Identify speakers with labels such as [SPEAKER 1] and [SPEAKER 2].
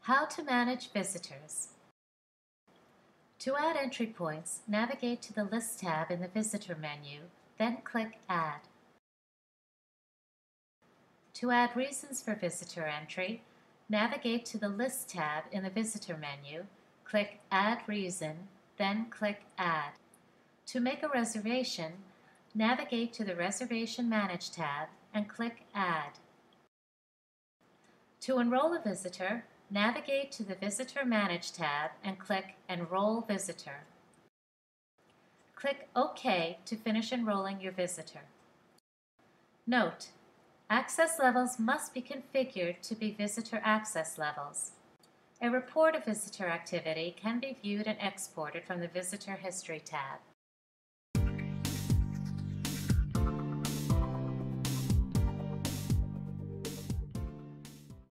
[SPEAKER 1] How to manage visitors. To add entry points, navigate to the List tab in the Visitor menu, then click Add. To add reasons for visitor entry, navigate to the List tab in the Visitor menu, click Add Reason, then click Add. To make a reservation, navigate to the Reservation Manage tab and click Add. To enroll a visitor, navigate to the Visitor Manage tab and click Enroll Visitor. Click OK to finish enrolling your visitor. Note: access levels must be configured to be visitor access levels. A report of visitor activity can be viewed and exported from the Visitor History tab.